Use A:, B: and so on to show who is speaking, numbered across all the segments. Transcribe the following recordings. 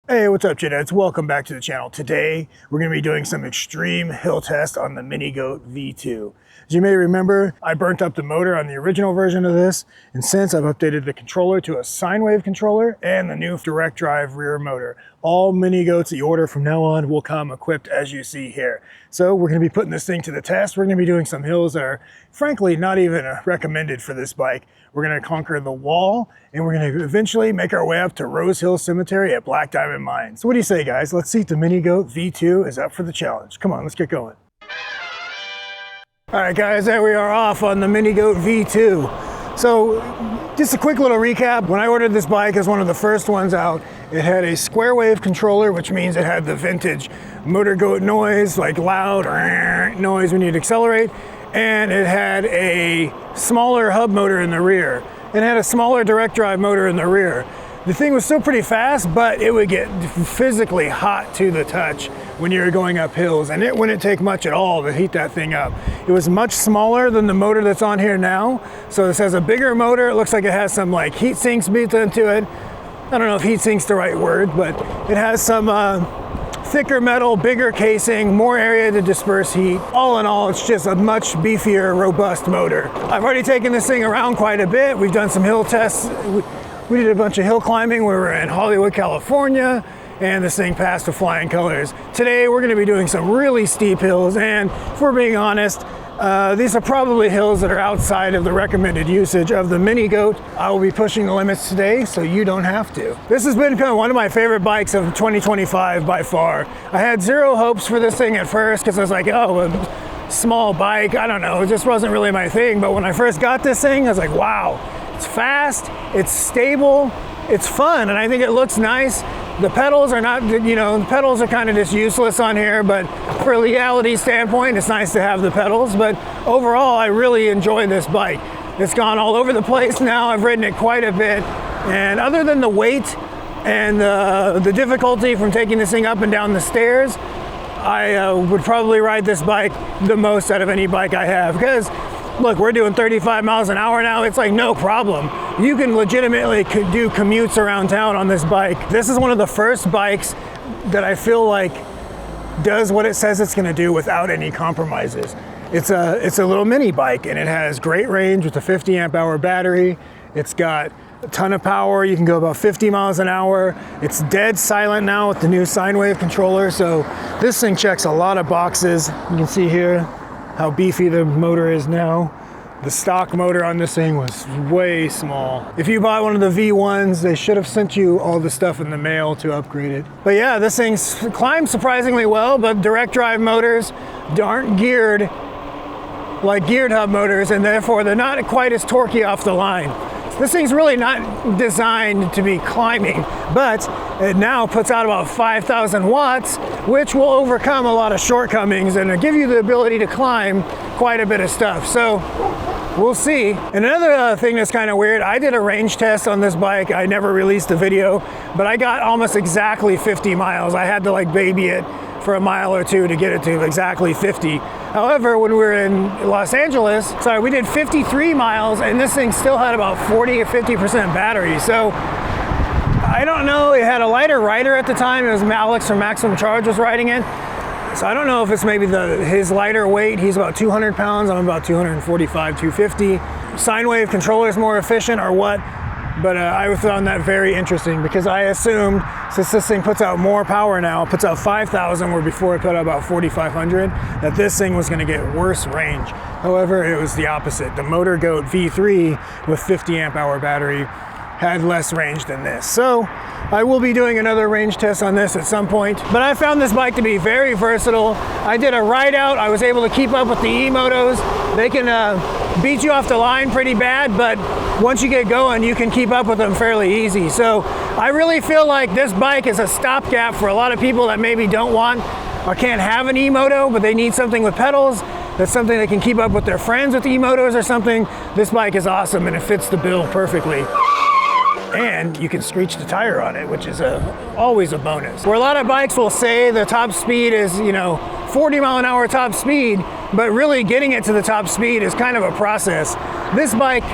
A: Hey, what's up, Jedites? Welcome back to the channel. Today, we're going to be doing some extreme hill test on the Mini Goat V2. As you may remember, I burnt up the motor on the original version of this, and since I've updated the controller to a sine wave controller and the new direct drive rear motor. All Mini Goats that you order from now on will come equipped as you see here. So we're going to be putting this thing to the test. We're going to be doing some hills that are frankly not even recommended for this bike. We're going to conquer the wall, and we're going to eventually make our way up to Rose Hill Cemetery at Black Diamond Mine. So what do you say, guys? Let's see if the Mini Goat V2 is up for the challenge. Come on, let's get going. All right, guys, there we are off on the Mini Goat V2. So just a quick little recap. When I ordered this bike as one of the first ones out, it had a square wave controller, which means it had the vintage Motor Goat noise, like loud noise when you'd accelerate. And it had a smaller hub motor in the rear. It had a smaller direct drive motor in the rear. The thing was still pretty fast, but it would get physically hot to the touch when you were going up hills, and it wouldn't take much at all to heat that thing up. It was much smaller than the motor that's on here now. So this has a bigger motor. It looks like it has some like heat sinks built into it. I don't know if heat sink's the right word, but it has some thicker metal, bigger casing, more area to disperse heat. All in all, it's just a much beefier, robust motor. I've already taken this thing around quite a bit. We've done some hill tests. We did a bunch of hill climbing. We were in Hollywood, California, and this thing passed with flying colors. Today, we're gonna be doing some really steep hills, and if we're being honest, these are probably hills that are outside of the recommended usage of the Mini Goat. I will be pushing the limits today, so you don't have to. This has been kind of one of my favorite bikes of 2025 by far. I had zero hopes for this thing at first because I was like, oh, a small bike, I don't know, it just wasn't really my thing. But when I first got this thing, I was like, wow, it's fast, it's stable, it's fun, and I think it looks nice. The pedals are not, you know, the pedals are kind of just useless on here, but for a legality standpoint, it's nice to have the pedals. But overall, I really enjoy this bike. It's gone all over the place now. I've ridden it quite a bit. And other than the weight and the difficulty from taking this thing up and down the stairs, I would probably ride this bike the most out of any bike I have. Because look, we're doing 35 miles an hour now. It's like no problem. You can legitimately do commutes around town on this bike. This is one of the first bikes that I feel like does what it says it's gonna do without any compromises. It's a little mini bike, and it has great range with a 50 amp hour battery. It's got a ton of power. You can go about 50 miles an hour. It's dead silent now with the new sine wave controller. So this thing checks a lot of boxes. You can see here how beefy the motor is now. The stock motor on this thing was way small. If you bought one of the V1s, they should have sent you all the stuff in the mail to upgrade it. But yeah, this thing climbs surprisingly well, but direct drive motors aren't geared like geared hub motors, and therefore they're not quite as torquey off the line. This thing's really not designed to be climbing, but it now puts out about 5,000 watts, which will overcome a lot of shortcomings and give you the ability to climb quite a bit of stuff. So we'll see. And another thing that's kind of weird, I did a range test on this bike. I never released the video, but I got almost exactly 50 miles. I had to like baby it for a mile or two to get it to exactly 50. However, when we were in Los Angeles, we did 53 miles, and this thing still had about 40 or 50% battery. So I don't know, it had a lighter rider at the time. It was Alex from Maximum Charge was riding it. So I don't know if it's maybe his lighter weight. He's about 200 pounds, I'm about 245, 250. Sine wave controller is more efficient or what? But I found that very interesting because I assumed since this thing puts out more power now, it puts out 5,000 where before it put out about 4,500, that this thing was gonna get worse range. However, it was the opposite. The Motor Goat V3 with 50 amp hour battery had less range than this. So I will be doing another range test on this at some point, but I found this bike to be very versatile. I did a ride out. I was able to keep up with the E-Motos. They can beat you off the line pretty bad, but once you get going, you can keep up with them fairly easy. So I really feel like this bike is a stopgap for a lot of people that maybe don't want or can't have an E-Moto, but they need something with pedals. That's something they can keep up with their friends with E-Motos or something. This bike is awesome and it fits the bill perfectly. And you can screech the tire on it, which is always a bonus. Where a lot of bikes will say the top speed is, 40 mile an hour top speed, but really getting it to the top speed is kind of a process. This bike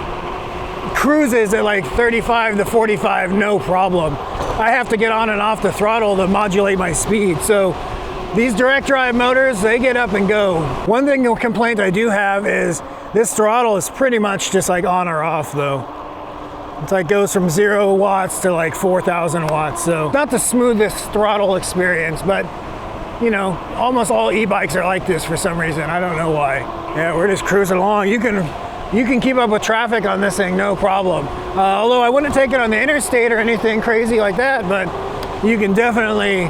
A: cruises at like 35 to 45, no problem. I have to get on and off the throttle to modulate my speed. So these direct drive motors, they get up and go. One complaint I do have is this throttle is pretty much just like on or off though. It's like goes from 0 watts to like 4,000 watts. So not the smoothest throttle experience, but you know, almost all e-bikes are like this for some reason. I don't know why. Yeah, we're just cruising along. You can keep up with traffic on this thing, no problem. Although I wouldn't take it on the interstate or anything crazy like that, but you can definitely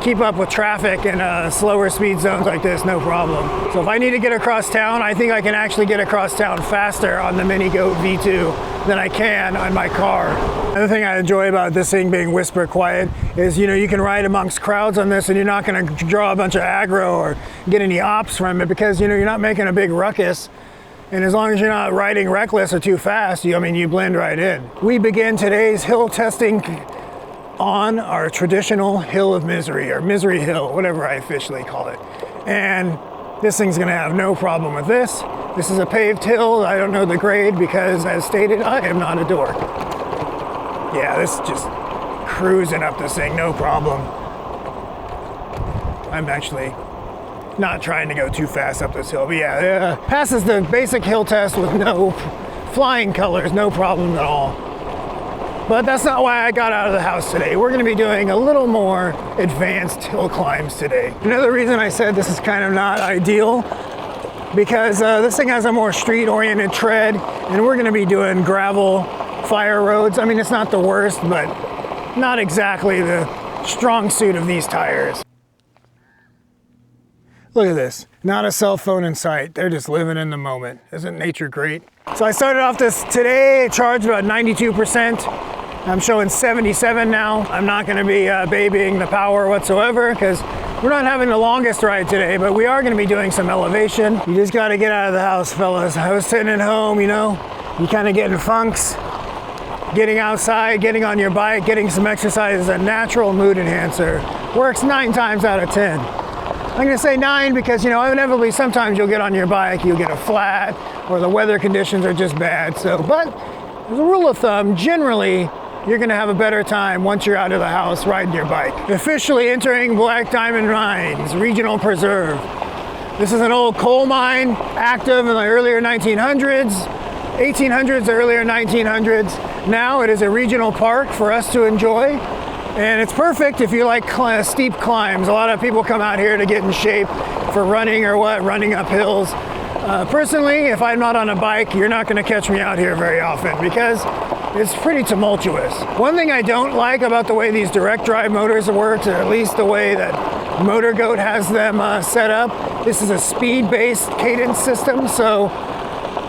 A: keep up with traffic in slower speed zones like this, no problem. So if I need to get across town, I think I can actually get across town faster on the Mini Goat V2 than I can on my car. Another thing I enjoy about this thing being whisper quiet is, you know, you can ride amongst crowds on this and you're not gonna draw a bunch of aggro or get any ops from it because, you know, you're not making a big ruckus. And as long as you're not riding reckless or too fast, you blend right in. We begin today's hill testing on our traditional hill of misery, or misery hill, whatever I officially call it. And this thing's gonna have no problem with this. This is a paved hill. I don't know the grade because, as stated, I am not a dork. Yeah, this is just cruising up this thing, no problem. I'm actually not trying to go too fast up this hill, but yeah, passes the basic hill test with no flying colors, no problem at all. But that's not why I got out of the house today. We're gonna be doing a little more advanced hill climbs today. Another reason I said this is kind of not ideal, because this thing has a more street-oriented tread, and we're gonna be doing gravel fire roads. I mean, it's not the worst, but not exactly the strong suit of these tires. Look at this, not a cell phone in sight. They're just living in the moment. Isn't nature great? So I started off this today, charged about 92%. I'm showing 77 now. I'm not gonna be babying the power whatsoever because we're not having the longest ride today, but we are gonna be doing some elevation. You just gotta get out of the house, fellas. I was sitting at home, you know, you kind of get in funks. Getting outside, getting on your bike, getting some exercise is a natural mood enhancer. Works 9 times out of 10. I'm gonna say 9 because, you know, inevitably sometimes you'll get on your bike, you'll get a flat, or the weather conditions are just bad. So, but as a rule of thumb, generally, you're gonna have a better time once you're out of the house riding your bike. Officially entering Black Diamond Mines Regional Preserve. This is an old coal mine, active in the earlier 1900s, 1800s, earlier 1900s. Now it is a regional park for us to enjoy. And it's perfect if you like steep climbs. A lot of people come out here to get in shape for running or running up hills. Personally, if I'm not on a bike, you're not gonna catch me out here very often because it's pretty tumultuous. One thing I don't like about the way these direct drive motors work, or at least the way that Motor Goat has them set up, this is a speed-based cadence system, so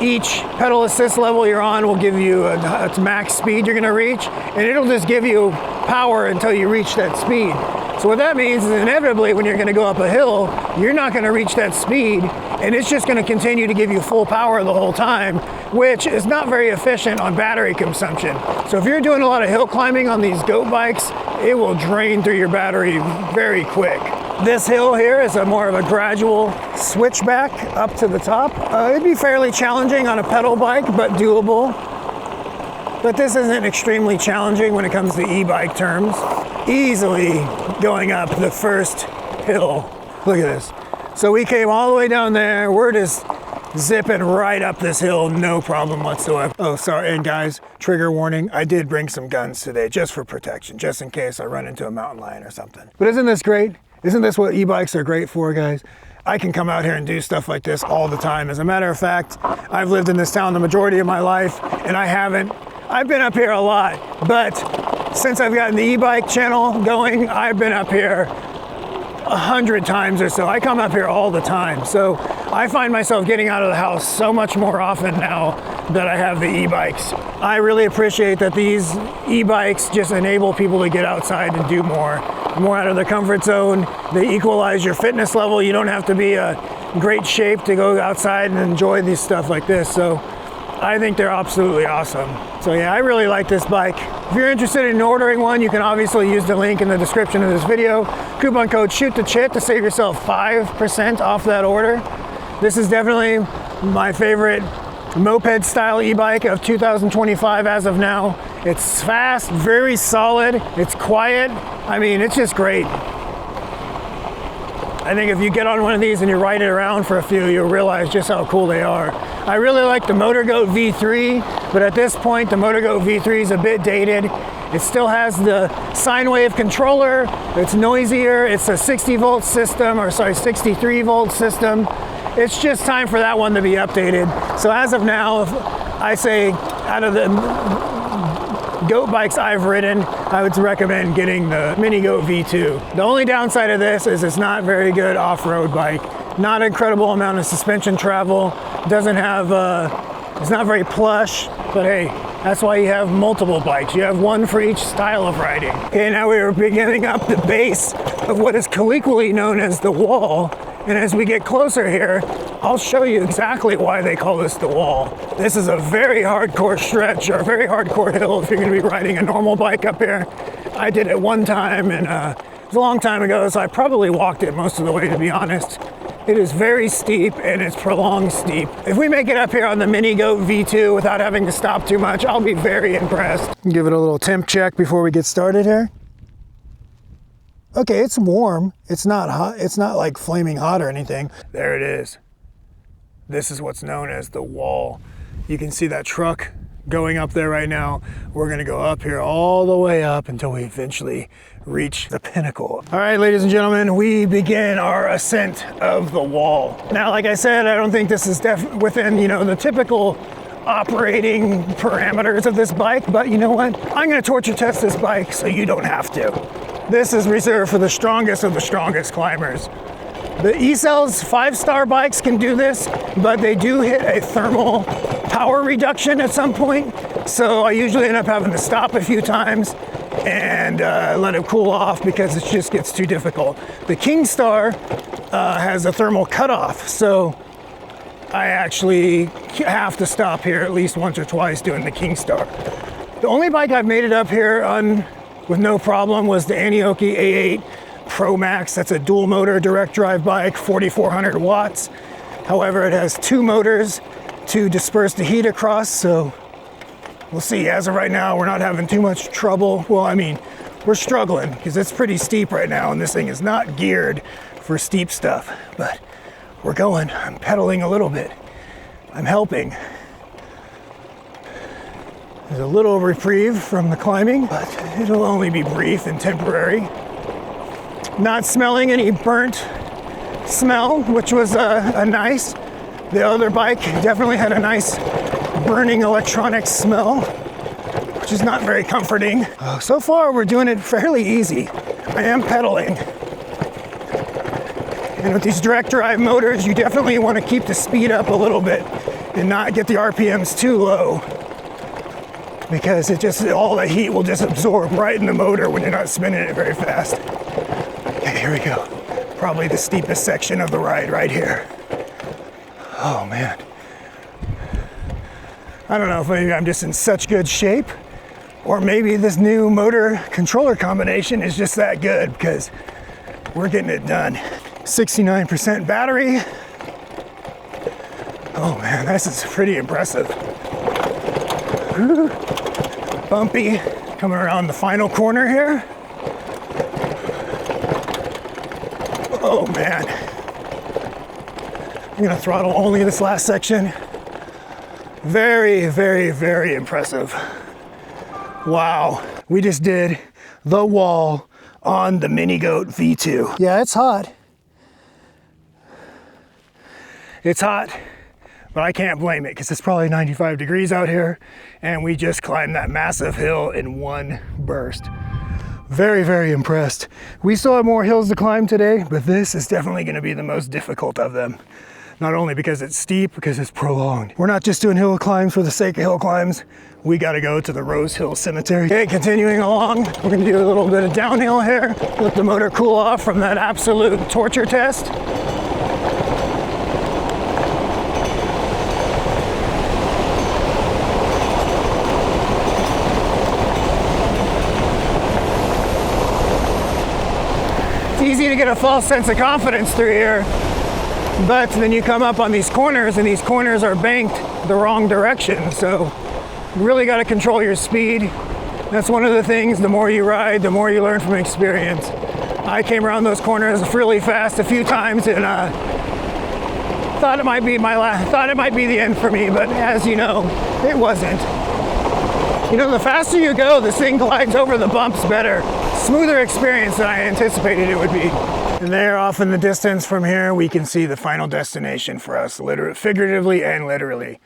A: each pedal assist level you're on will give you a max speed you're gonna reach, and it'll just give you power until you reach that speed. So what that means is inevitably when you're gonna go up a hill, you're not gonna reach that speed, and it's just gonna continue to give you full power the whole time, which is not very efficient on battery consumption. So if you're doing a lot of hill climbing on these goat bikes, it will drain through your battery very quick. This hill here is more of a gradual switchback up to the top. It'd be fairly challenging on a pedal bike, but doable. But this isn't extremely challenging when it comes to e-bike terms. Easily going up the first hill. Look at this. So we came all the way down there. We're just zipping right up this hill, no problem whatsoever. Oh, sorry, and guys, trigger warning, I did bring some guns today just for protection, just in case I run into a mountain lion or something. But isn't this great? Isn't this what e-bikes are great for, guys? I can come out here and do stuff like this all the time. As a matter of fact, I've lived in this town the majority of my life, and I've been up here a lot, but since I've gotten the e-bike channel going, I've been up here 100 times or so. I come up here all the time. So I find myself getting out of the house so much more often now that I have the e-bikes. I really appreciate that these e-bikes just enable people to get outside and do more out of their comfort zone. They equalize your fitness level. You don't have to be in great shape to go outside and enjoy these stuff like this. So I think they're absolutely awesome. So yeah, I really like this bike. If you're interested in ordering one, you can obviously use the link in the description of this video. Coupon code SHOOTTHECHIT to save yourself 5% off that order. This is definitely my favorite moped style e-bike of 2025 as of now. It's fast, very solid, it's quiet. I mean, it's just great. I think if you get on one of these and you ride it around for a few, you'll realize just how cool they are. I really like the MotorGoat V3, but at this point, the MotorGoat V3 is a bit dated. It still has the sine wave controller. It's noisier. It's a 60 volt system, or sorry, 63 volt system. It's just time for that one to be updated. So as of now, if I say out of the goat bikes I've ridden, I would recommend getting the Mini Goat V2. The only downside of this is it's not very good off-road bike. Not an incredible amount of suspension travel. Doesn't have, it's not very plush, but hey, that's why you have multiple bikes. You have one for each style of riding. Okay, now we are beginning up the base of what is colloquially known as the wall. And as we get closer here, I'll show you exactly why they call this the wall. This is a very hardcore stretch, or a very hardcore hill if you're gonna be riding a normal bike up here. I did it one time, and it was a long time ago, so I probably walked it most of the way, to be honest. It is very steep, and it's prolonged steep. If we make it up here on the Mini Goat V2 without having to stop too much, I'll be very impressed. Give it a little temp check before we get started here. Okay, it's warm. It's not hot. It's not like flaming hot or anything. There it is. This is what's known as the wall. You can see that truck going up there right now. We're gonna go up here all the way up until we eventually reach the pinnacle. All right, ladies and gentlemen, we begin our ascent of the wall. Now, like I said, I don't think this is within, you know, the typical operating parameters of this bike, but you know what? I'm gonna torture test this bike so you don't have to. This is reserved for the strongest of the strongest climbers. The E-Cells 5-star bikes can do this, but they do hit a thermal power reduction at some point. So I usually end up having to stop a few times and let it cool off because it just gets too difficult. The Kingstar has a thermal cutoff, so I actually have to stop here at least once or twice doing the Kingstar. The only bike I've made it up here on with no problem was the Anioki A8 Pro Max. That's a dual motor direct drive bike, 4,400 watts. However, it has 2 motors to disperse the heat across, so we'll see. As of right now, we're not having too much trouble. Well, I mean, we're struggling because it's pretty steep right now, and this thing is not geared for steep stuff, but we're going. I'm pedaling a little bit. I'm helping. There's a little reprieve from the climbing, but it'll only be brief and temporary. Not smelling any burnt smell, which was a nice. The other bike definitely had a nice burning electronic smell, which is not very comforting. So far, we're doing it fairly easy. I am pedaling. And with these direct drive motors, you definitely want to keep the speed up a little bit and not get the RPMs too low, because it just, all the heat will just absorb right in the motor when you're not spinning it very fast. Okay, here we go. Probably the steepest section of the ride right here. Oh man. I don't know if maybe I'm just in such good shape, or maybe this new motor controller combination is just that good, because we're getting it done. 69% battery. Oh man, this is pretty impressive. Woo. Bumpy, coming around the final corner here. Oh man. I'm gonna throttle only this last section. Very, very, very impressive. Wow, we just did the wall on the Mini Goat V2. Yeah, it's hot. It's hot, but I can't blame it because it's probably 95 degrees out here, and we just climbed that massive hill in one burst. Very, very impressed. We still have more hills to climb today, but this is definitely going to be the most difficult of them. Not only because it's steep, because it's prolonged. We're not just doing hill climbs for the sake of hill climbs. We got to go to the Rose Hill Cemetery. Okay, continuing along, we're going to do a little bit of downhill here. Let the motor cool off from that absolute torture test. Easy to get a false sense of confidence through here, but then you come up on these corners, and these corners are banked the wrong direction, so you really got to control your speed. That's one of the things, the more you ride, the more you learn from experience. I came around those corners really fast a few times and thought it might be the end for me, but as you know, it wasn't. You know, the faster you go, this thing glides over the bumps better. Smoother experience than I anticipated it would be. And there off in the distance from here, we can see the final destination for us, figuratively and literally.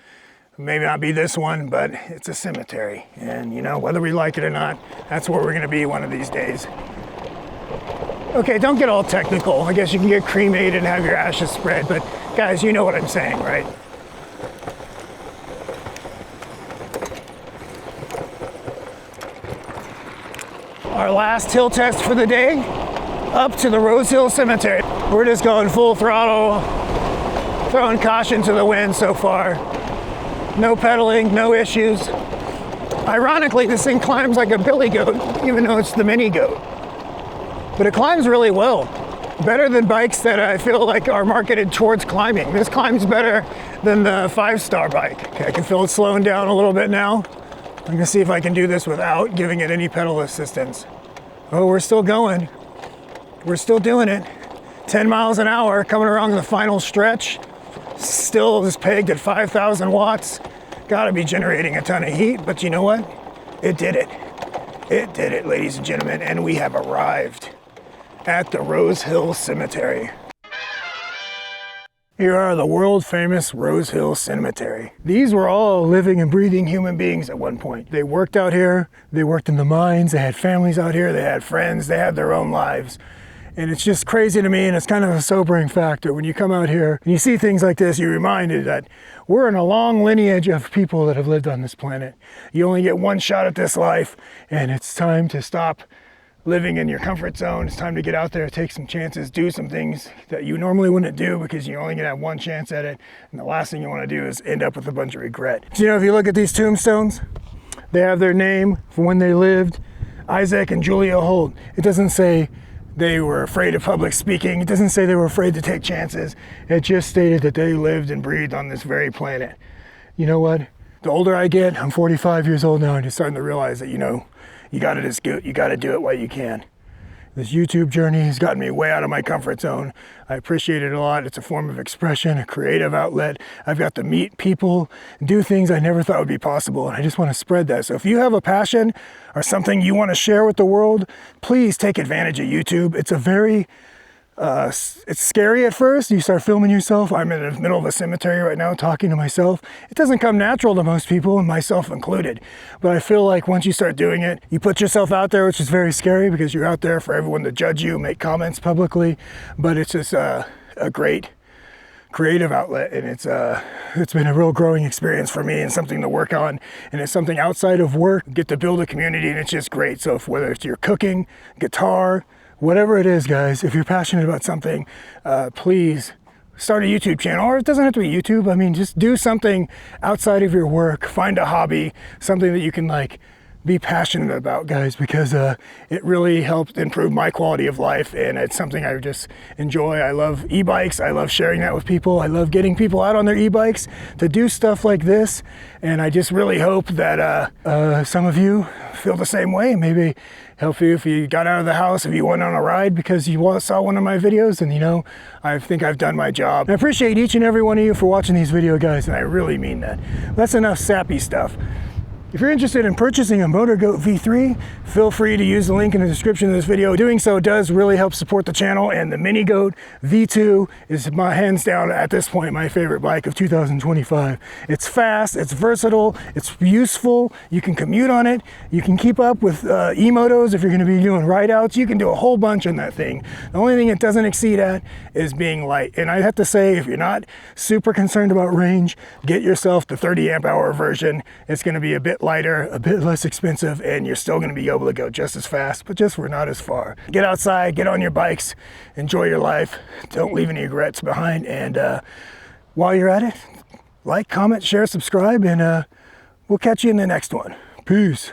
A: Maybe not be this one, but it's a cemetery. And you know, whether we like it or not, that's where we're gonna be one of these days. Okay, don't get all technical. I guess you can get cremated and have your ashes spread, but guys, you know what I'm saying, right? Our last hill test for the day, up to the Rose Hill Cemetery. We're just going full throttle, throwing caution to the wind so far. No pedaling, no issues. Ironically, this thing climbs like a billy goat, even though it's the mini goat. But it climbs really well. Better than bikes that I feel like are marketed towards climbing. This climbs better than the 5-star bike. Okay, I can feel it slowing down a little bit now. I'm gonna see if I can do this without giving it any pedal assistance. Oh, we're still going. We're still doing it. 10 miles an hour coming around the final stretch. Still is pegged at 5,000 watts. Gotta be generating a ton of heat, but you know what? It did it. It did it, ladies and gentlemen, and we have arrived at the Rose Hill Cemetery. Here are the world famous Rose Hill Cemetery. These were all living and breathing human beings at one point. They worked out here, they worked in the mines, they had families out here, they had friends, they had their own lives. And it's just crazy to me, and it's kind of a sobering factor. When you come out here and you see things like this, you're reminded that we're in a long lineage of people that have lived on this planet. You only get one shot at this life, and it's time to stop living in your comfort zone. It's time to get out there, take some chances, do some things that you normally wouldn't do because you're only gonna have one chance at it. And the last thing you wanna do is end up with a bunch of regret. So, you know, if you look at these tombstones, they have their name for when they lived, Isaac and Julia Holt. It doesn't say they were afraid of public speaking. It doesn't say they were afraid to take chances. It just stated that they lived and breathed on this very planet. You know what? The older I get, I'm 45 years old now, and I'm starting to realize that, you know, you gotta do it while you can. This YouTube journey has gotten me way out of my comfort zone. I appreciate it a lot. It's a form of expression, a creative outlet. I've got to meet people, do things I never thought would be possible, and I just want to spread that. So if you have a passion or something you want to share with the world, please take advantage of YouTube. It's a very it's scary at first. You start filming yourself. I'm in the middle of a cemetery right now talking to myself. It doesn't come natural to most people, and myself included. But I feel like once you start doing it, you put yourself out there, which is very scary because you're out there for everyone to judge you, make comments publicly. But it's just a great creative outlet, and it's been a real growing experience for me and something to work on. And it's something outside of work, get to build a community, and it's just great. So whether it's your cooking, guitar, whatever it is, guys, if you're passionate about something, please start a YouTube channel. Or it doesn't have to be YouTube. I mean, just do something outside of your work. Find a hobby, something that you can like be passionate about, guys, because it really helped improve my quality of life, and it's something I just enjoy. I love e-bikes. I love sharing that with people. I love getting people out on their e-bikes to do stuff like this, and I just really hope that some of you feel the same way. Maybe help you if you got out of the house, if you went on a ride because you saw one of my videos, and you know, I think I've done my job. I appreciate each and every one of you for watching these videos, guys, and I really mean that. That's enough sappy stuff. If you're interested in purchasing a MotorGoat V3, feel free to use the link in the description of this video. Doing so does really help support the channel, and the MiniGoat V2 is my hands down at this point my favorite bike of 2025. It's fast, it's versatile, it's useful, you can commute on it, you can keep up with E-Motos if you're going to be doing ride outs, you can do a whole bunch on that thing. The only thing it doesn't exceed at is being light. And I have to say, if you're not super concerned about range, get yourself the 30 amp hour version. It's going to be a bit lighter, a bit less expensive, and you're still going to be able to go just as fast, but just for not as far. Get outside, get on your bikes, enjoy your life, don't leave any regrets behind, and while you're at it, like, comment, share, subscribe, and we'll catch you in the next one. Peace.